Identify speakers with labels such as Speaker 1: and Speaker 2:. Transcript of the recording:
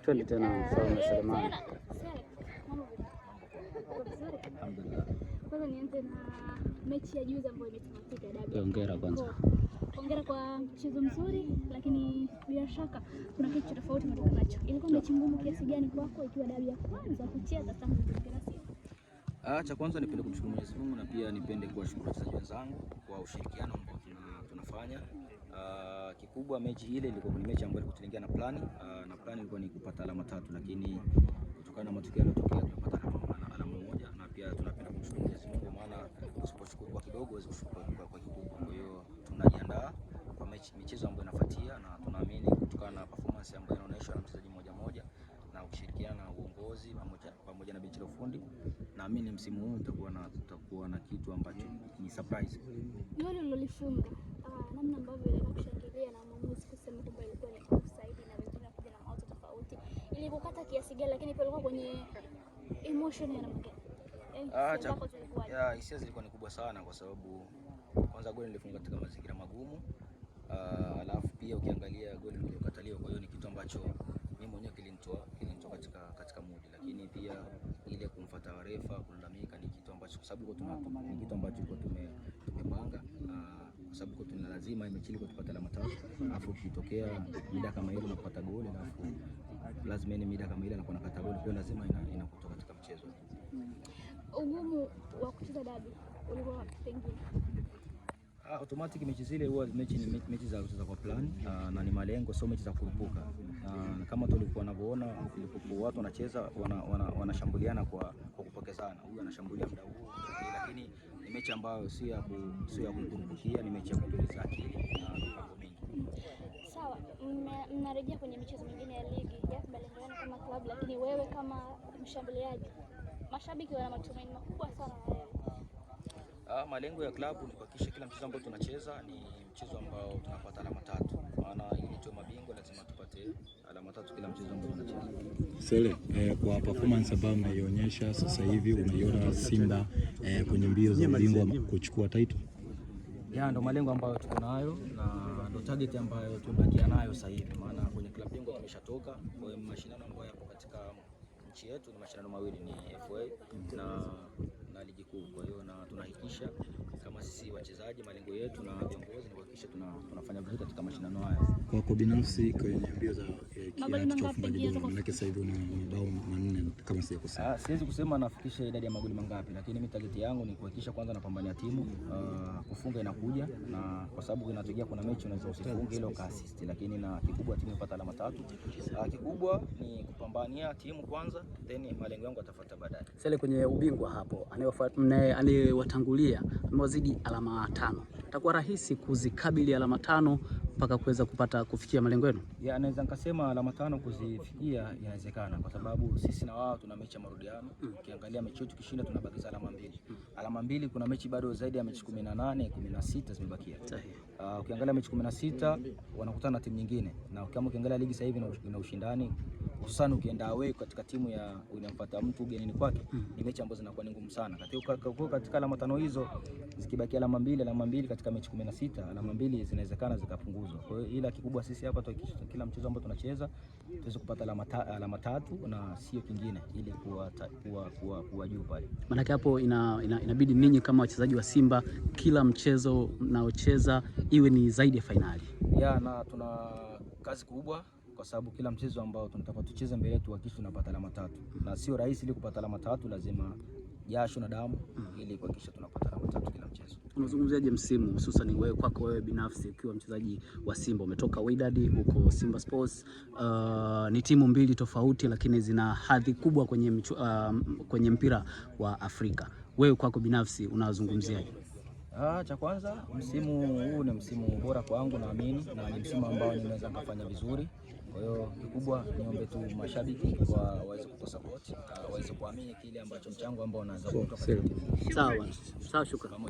Speaker 1: Twende tena Mfalme Selemani.
Speaker 2: Kwanza nianze na mechi ya juzi ambayo imetamatika dabi.
Speaker 1: Hongera kwanza.
Speaker 2: Hongera kwa mchezo mzuri, lakini bila shaka kuna kitu tofauti kutoka nacho. Ilikuwa mechi ngumu kiasi gani kwako ikiwa dabi ya kwanza kucheza tangu kuingia Simba?
Speaker 3: Cha kwanza nipende kumshukuru Mwenyezi Mungu na pia nipende kuwashukuru wachezaji wenzangu kwa ushirikiano ambao tunafanya. Kikubwa mechi ile ilikuwa ni mechi ambayo ilikuwa na plani na plani ilikuwa ni kupata alama 3, lakini kutokana na matukio yaliyotokea tumepata alama moja, na pia tunapenda kumshukuru Mwenyezi Mungu, maana usiposhukuru kwa kidogo huwezi kushukuru kwa kikubwa. Kwa hiyo tunajiandaa kwa michezo ambayo inafuatia, na tunaamini kutokana na performance ambayo inaonyeshwa na mchezaji mmoja mmoja na ukishirikiana na uongozi pamoja na benchi la ufundi, naamini msimu huu tutakuwa na kitu ambacho ni surprise.
Speaker 2: Goli lililofunga namna ambavyo ile kushangilia na mwamuzi kusema kwamba ilikuwa ni offside na wengine kuja na mawazo tofauti, ili kukata kiasi gani, lakini pia ilikuwa kwenye emotion ya namna gani?
Speaker 3: Hisia zilikuwa ni kubwa sana, kwa sababu kwanza goli lilifunga katika mazingira magumu, alafu pia ukiangalia goli lililokataliwa, kwa hiyo ni kitu ambacho mimi mwenyewe kilinitoa katika mood, lakini pia ile kumfuata refa kulalamika ni kitu ambacho, kwa sababu ni kitu ambacho tumepanga, kwa sababu tuna lazima imechili tupate alama 3, alafu ukitokea mida kama ile unapata goli, alafu lazima ni mida kama ile anakuwa anapata goli, kwa lazima inakutoka katika mchezo.
Speaker 2: Ugumu wa kucheza dabi ulikuwa pengine
Speaker 3: automatic mechi zile huwa mechi za kucheza kwa plan na ni malengo, sio mechi za kurupuka. Kama tulikuwa tunavyoona watu wanacheza wanashambuliana kwa kupokezana, huyu anashambulia muda huu, lakini ni mechi ambayo sio ya kurupukia, ni mechi ya kutuliza akili na mambo mengi.
Speaker 2: Sawa, mnarejea kwenye michezo mingine ya ligi ya Balengani kama club, lakini wewe kama mshambuliaji, mashabiki wana matumaini makubwa sana na wewe.
Speaker 3: Malengo ya klabu ni kuhakikisha kila mchezo ambao tunacheza ni mchezo ambao tunapata alama 3, maana ili tuwe mabingwa lazima tupate alama 3 kila mchezo ambao tunacheza.
Speaker 4: Sele, kwa performance ambayo mnaionyesha sasa hivi, unaiona Simba kwenye mbio za ubingwa kuchukua title?
Speaker 3: Ndio malengo ambayo tuko nayo na ndio target ambayo tunabakia nayo sasa hivi, maana kwenye klabu bingwa tumeshatoka. Kwa hiyo mashindano ambayo yapo katika nchi yetu ni mashindano mawili, ni FA na ligi kuu. Kwa hiyo na tunahakikisha kama sisi wachezaji, malengo yetu na viongozi ni kuhakikisha tunafanya vizuri katika mashindano haya.
Speaker 4: Kwa binafsi kwenye mbio za kiatu cha ufungaji bora, maana sasa hivi una mabao 4 kama sijakosea.
Speaker 3: Siwezi kusema nafikisha idadi ya magoli mangapi, lakini mimi target yangu ni kuhakikisha kwanza napambania timu, kufunga inakuja, na kwa sababu inatokea kuna mechi unaweza usifunge ile ka assist, lakini na kikubwa timu ipata alama 3. Kikubwa ni kupambania timu kwanza, then malengo yangu atafuata baadaye.
Speaker 1: Sasa kwenye ubingwa hapo anayewatangulia amewazidi alama 5, itakuwa rahisi kuzikabili alama 5 mpaka kuweza kufikia malengo yenu?
Speaker 3: Naweza nikasema alama 5 kuzifikia inawezekana, kwa sababu sisi na wao tuna mechi ya marudiano. Ukiangalia mechi yetu kishinda tunabakiza alama 2. Alama 2, kuna mechi bado zaidi ya mechi 18, 16 zimebakia. Ukiangalia mechi 16 wanakutana na timu nyingine, na kama ukiangalia ligi sasa hivi ina ushindani, hususan ukienda away katika timu ya unamfuata mtu ugenini kwake, ni mechi ambazo zinakuwa ngumu sana. Katika alama 5 hizo zikibaki alama 2 katika mechi 16, alama 2 zinawezekana zikapunguzwa. Kwa hiyo ila kikubwa sisi hapa tuhakikisha kila mchezo ambao tunacheza tuweze kupata alama 3 na sio kingine, ili kuwa juu pale.
Speaker 1: Maana hapo inabidi ninyi kama wachezaji wa Simba kila mchezo mnaocheza iwe ni zaidi ya finali.
Speaker 3: Na tuna kazi kubwa, kwa sababu kila mchezo ambao tunataka tucheze mbele yetu hakikisha tunapata alama 3, na sio rahisi. Ili kupata alama 3 lazima jasho na damu, ili kuhakikisha tunapata alama 3 kila mchezo.
Speaker 1: Unazungumziaje msimu, hususan wewe kwako wewe binafsi ukiwa mchezaji wa Simba, umetoka Wydad huko Simba Sports, ni timu mbili tofauti lakini zina hadhi kubwa kwenye mpira wa Afrika. Wewe kwako binafsi unazungumziaje?
Speaker 3: Cha kwanza, msimu huu ni msimu bora kwangu, naamini, na ni msimu ambao ninaweza kufanya vizuri. Kwa hiyo kikubwa niombe tu mashabiki waweze kutusupport, waweze kuamini kile ambacho mchango ambao unaanza kutoka.
Speaker 1: Sawa, shukrani.